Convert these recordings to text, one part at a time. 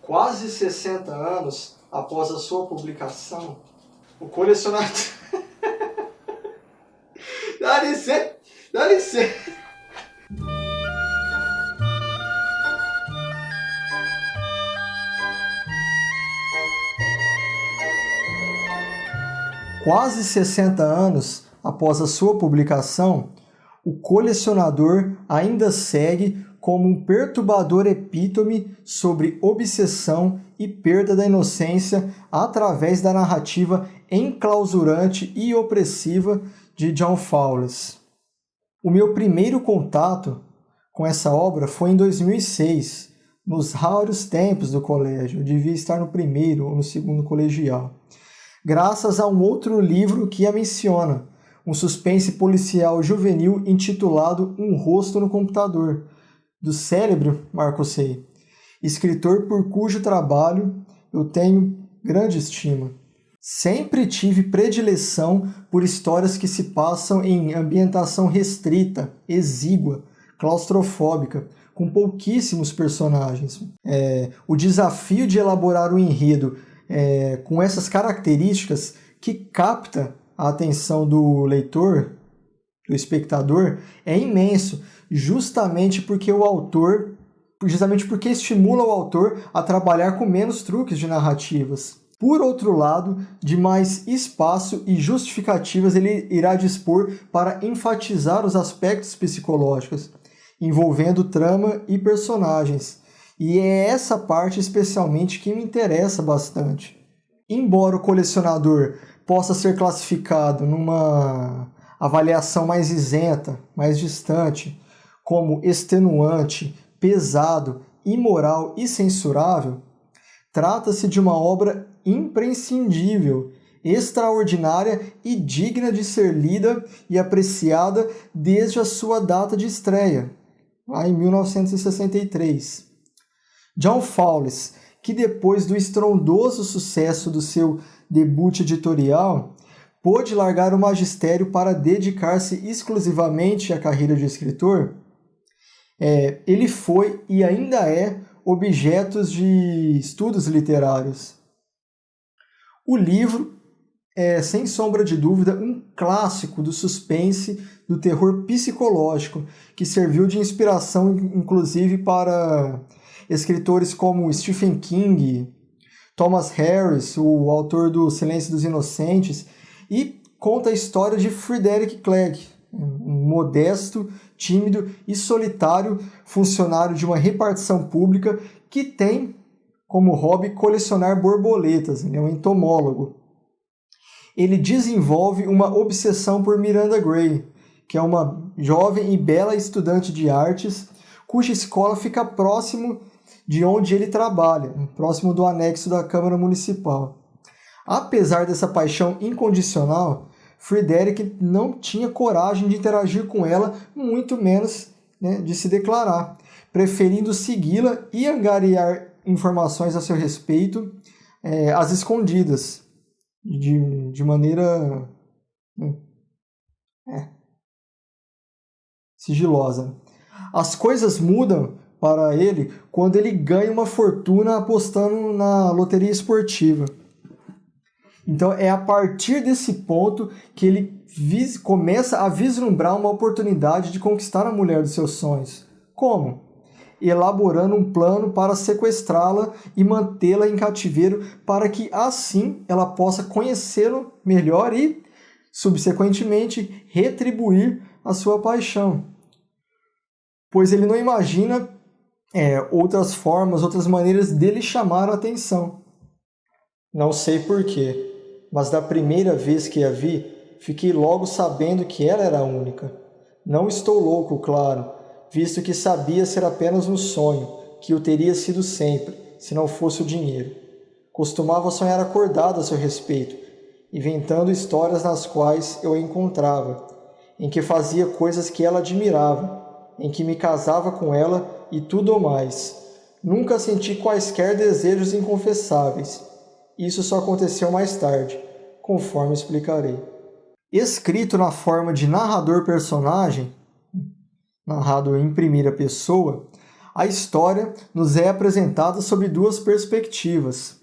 Quase 60 anos após a sua publicação, o colecionador... Dá licença! Quase 60 anos após a sua publicação, o colecionador ainda segue como um perturbador epítome sobre obsessão e perda da inocência através da narrativa enclausurante e opressiva de John Fowles. O meu primeiro contato com essa obra foi em 2006, nos áureos tempos do colégio. Eu devia estar no primeiro ou no segundo colegial. Graças a um outro livro que a menciona, um suspense policial juvenil intitulado Um Rosto no Computador, do célebre Marcos Rey, escritor por cujo trabalho eu tenho grande estima. Sempre tive predileção por histórias que se passam em ambientação restrita, exígua, claustrofóbica, com pouquíssimos personagens. O desafio de elaborar um enredo com essas características que capta a atenção do leitor, do espectador, é imenso, justamente porque estimula o autor a trabalhar com menos truques de narrativas. Por outro lado, de mais espaço e justificativas ele irá dispor para enfatizar os aspectos psicológicos, envolvendo trama e personagens. E é essa parte especialmente que me interessa bastante. Embora o colecionador possa ser classificado numa avaliação mais isenta, mais distante, como extenuante, pesado, imoral e censurável, trata-se de uma obra imprescindível, extraordinária e digna de ser lida e apreciada desde a sua data de estreia, lá em 1963. John Fowles, que depois do estrondoso sucesso do seu debut editorial, pôde largar o magistério para dedicar-se exclusivamente à carreira de escritor, ele foi e ainda é objeto de estudos literários. O livro é, sem sombra de dúvida, um clássico do suspense, do terror psicológico, que serviu de inspiração, inclusive, para escritores como Stephen King, Thomas Harris, o autor do Silêncio dos Inocentes, e conta a história de Frederick Clegg, um modesto, tímido e solitário funcionário de uma repartição pública que tem como hobby colecionar borboletas. Ele é um entomólogo. Ele desenvolve uma obsessão por Miranda Gray, que é uma jovem e bela estudante de artes, cuja escola fica próximo de onde ele trabalha, próximo do anexo da Câmara Municipal. Apesar dessa paixão incondicional, Frederick não tinha coragem de interagir com ela, muito menos de se declarar, preferindo segui-la e angariar informações a seu respeito às escondidas, de maneira sigilosa. As coisas mudam para ele quando ele ganha uma fortuna apostando na loteria esportiva. Então é a partir desse ponto que ele começa a vislumbrar uma oportunidade de conquistar a mulher dos seus sonhos. Como? Elaborando um plano para sequestrá-la e mantê-la em cativeiro para que assim ela possa conhecê-lo melhor e, subsequentemente, retribuir a sua paixão. Pois ele não imagina outras formas, outras maneiras dele chamar a atenção. Não sei porquê, mas da primeira vez que a vi, fiquei logo sabendo que ela era a única. Não estou louco, claro, visto que sabia ser apenas um sonho, que eu teria sido sempre, se não fosse o dinheiro. Costumava sonhar acordado a seu respeito, inventando histórias nas quais eu a encontrava, em que fazia coisas que ela admirava, em que me casava com ela e tudo mais. Nunca senti quaisquer desejos inconfessáveis. Isso só aconteceu mais tarde, conforme explicarei. Escrito na forma de narrador-personagem, narrado em primeira pessoa, A história nos é apresentada sob duas perspectivas,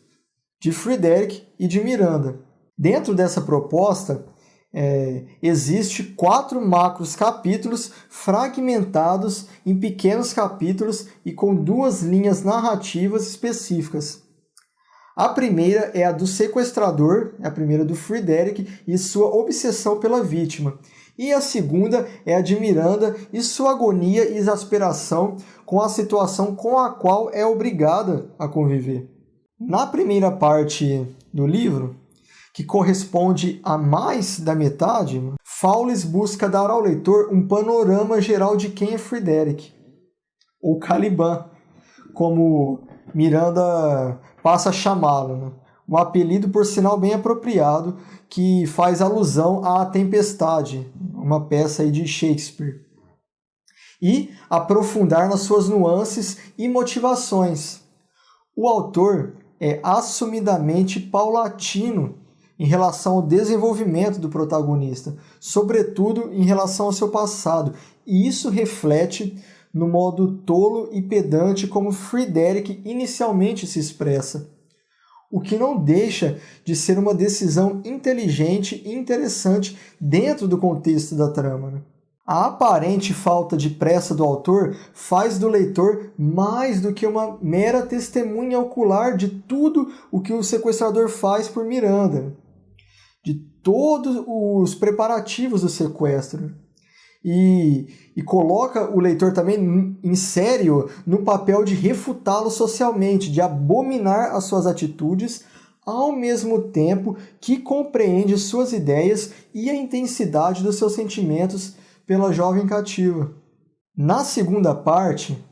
de Frederick e de Miranda. Dentro dessa proposta, existe 4 macros capítulos fragmentados em pequenos capítulos e com 2 linhas narrativas específicas. A primeira é a do sequestrador, a primeira do Frederick e sua obsessão pela vítima. E a segunda é a de Miranda e sua agonia e exasperação com a situação com a qual é obrigada a conviver. Na primeira parte do livro, que corresponde a mais da metade, Fowles busca dar ao leitor um panorama geral de quem é Frederick, ou Caliban, como Miranda passa a chamá-lo, um apelido por sinal bem apropriado que faz alusão à Tempestade, uma peça aí de Shakespeare, e aprofundar nas suas nuances e motivações. O autor é assumidamente paulatino em relação ao desenvolvimento do protagonista, sobretudo em relação ao seu passado, e isso reflete no modo tolo e pedante como Frederick inicialmente se expressa, o que não deixa de ser uma decisão inteligente e interessante dentro do contexto da trama. A aparente falta de pressa do autor faz do leitor mais do que uma mera testemunha ocular de tudo o que o sequestrador faz por Miranda, de todos os preparativos do sequestro. E coloca o leitor também em sério no papel de refutá-lo socialmente, de abominar as suas atitudes, ao mesmo tempo que compreende suas ideias e a intensidade dos seus sentimentos pela jovem cativa. Na segunda parte,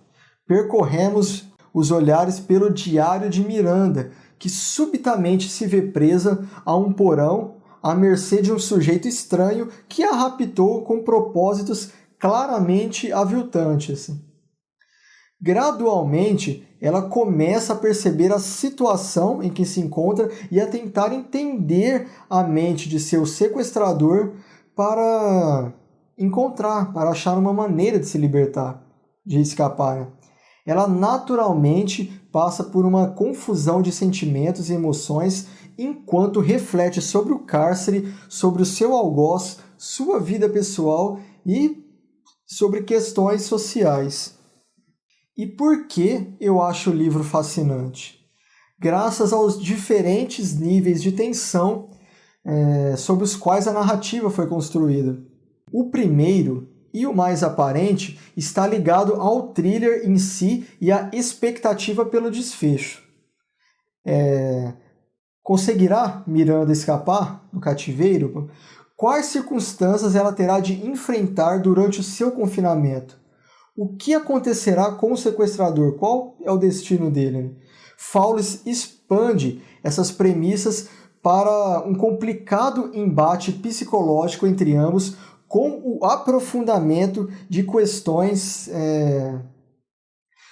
percorremos os olhares pelo diário de Miranda, que subitamente se vê presa a um porão à mercê de um sujeito estranho que a raptou com propósitos claramente aviltantes. Gradualmente, ela começa a perceber a situação em que se encontra e a tentar entender a mente de seu sequestrador para achar uma maneira de se libertar, de escapar. Ela naturalmente passa por uma confusão de sentimentos e emoções enquanto reflete sobre o cárcere, sobre o seu algoz, sua vida pessoal e sobre questões sociais. E por que eu acho o livro fascinante? Graças aos diferentes níveis de tensão sobre os quais a narrativa foi construída. O primeiro, e o mais aparente, está ligado ao thriller em si e à expectativa pelo desfecho. Conseguirá Miranda escapar do cativeiro? Quais circunstâncias ela terá de enfrentar durante o seu confinamento? O que acontecerá com o sequestrador? Qual é o destino dele? Fowles expande essas premissas para um complicado embate psicológico entre ambos, com o aprofundamento de questões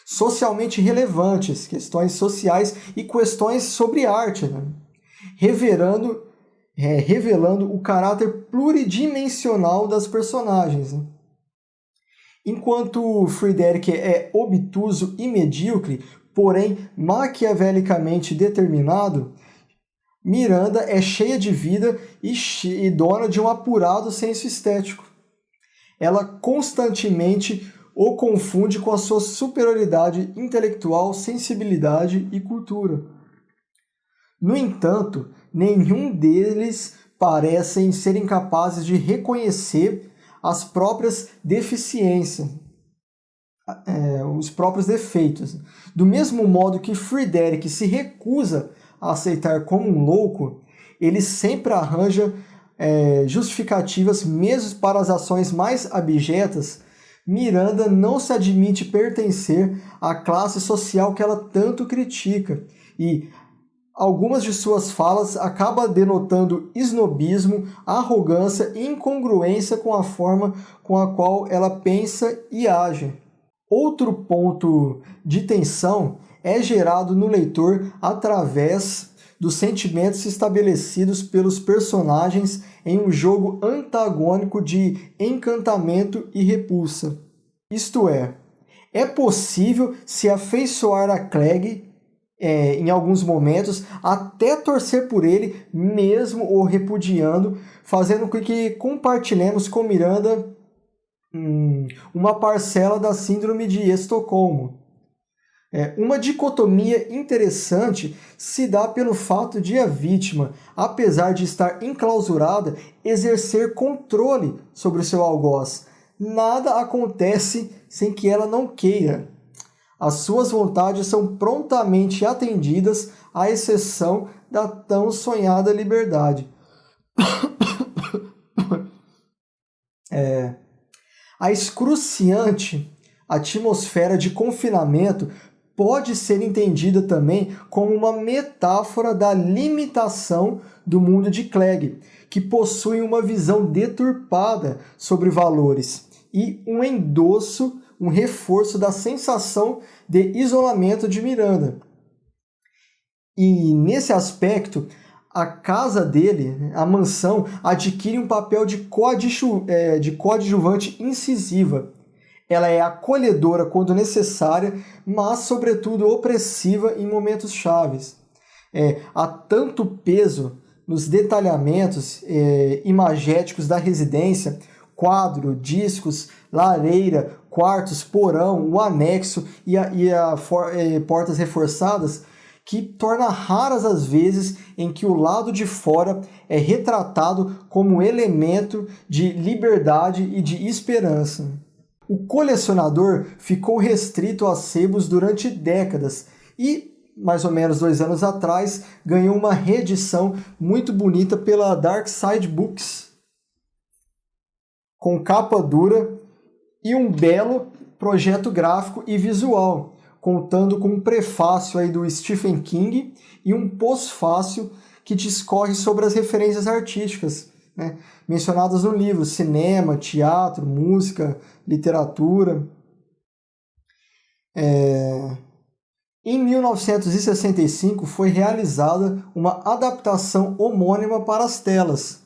socialmente relevantes, questões sociais e questões sobre arte, revelando o caráter pluridimensional das personagens. Enquanto Frederick é obtuso e medíocre, porém maquiavelicamente determinado, Miranda é cheia de vida e dona de um apurado senso estético. Ela constantemente o confunde com a sua superioridade intelectual, sensibilidade e cultura. No entanto, nenhum deles parecem serem capazes de reconhecer as próprias deficiências, os próprios defeitos. Do mesmo modo que Frederick se recusa a aceitar como um louco, ele sempre arranja justificativas mesmo para as ações mais abjetas. Miranda não se admite pertencer à classe social que ela tanto critica e algumas de suas falas acabam denotando esnobismo, arrogância e incongruência com a forma com a qual ela pensa e age. Outro ponto de tensão é gerado no leitor através dos sentimentos estabelecidos pelos personagens em um jogo antagônico de encantamento e repulsa. Isto é, É possível se afeiçoar a Clegg em alguns momentos, até torcer por ele, mesmo o repudiando, fazendo com que compartilhemos com Miranda uma parcela da síndrome de Estocolmo. Uma dicotomia interessante se dá pelo fato de a vítima, apesar de estar enclausurada, exercer controle sobre o seu algoz. Nada acontece sem que ela não queira. As suas vontades são prontamente atendidas, à exceção da tão sonhada liberdade. A excruciante atmosfera de confinamento pode ser entendida também como uma metáfora da limitação do mundo de Clegg, que possui uma visão deturpada sobre valores, e um endosso, um reforço da sensação de isolamento de Miranda. E nesse aspecto, a casa dele, a mansão, adquire um papel de coadjuvante incisiva. Ela é acolhedora quando necessária, mas, sobretudo, opressiva em momentos chaves. Há tanto peso nos detalhamentos imagéticos da residência, quadro, discos, lareira, quartos, porão, o anexo e portas reforçadas, que torna raras as vezes em que o lado de fora é retratado como elemento de liberdade e de esperança. O colecionador ficou restrito a sebos durante décadas e, mais ou menos 2 anos atrás, ganhou uma reedição muito bonita pela Dark Side Books, com capa dura e um belo projeto gráfico e visual, contando com um prefácio aí do Stephen King e um pós-fácio que discorre sobre as referências artísticas, né, mencionadas no livro: cinema, teatro, música, literatura. Em 1965 foi realizada uma adaptação homônima para as telas,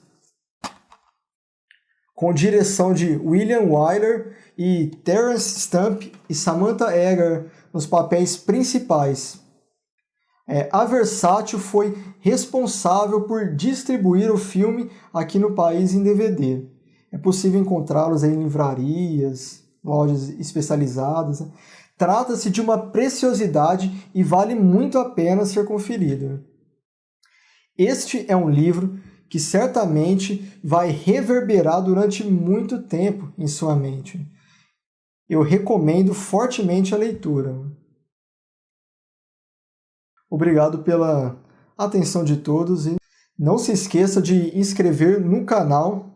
com direção de William Wyler e Terence Stamp e Samantha Eggar nos papéis principais. A Versátil foi responsável por distribuir o filme aqui no país em DVD. É possível encontrá-los em livrarias, lojas especializadas. Trata-se de uma preciosidade e vale muito a pena ser conferido. Este é um livro que certamente vai reverberar durante muito tempo em sua mente. Eu recomendo fortemente a leitura. Obrigado pela atenção de todos e não se esqueça de inscrever no canal,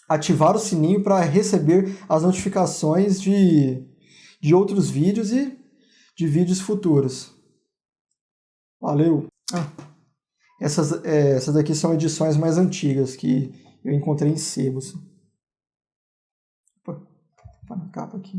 ativar o sininho para receber as notificações de outros vídeos e de vídeos futuros. Valeu! Essas daqui são edições mais antigas que eu encontrei em sebos. Opa, tá na capa aqui.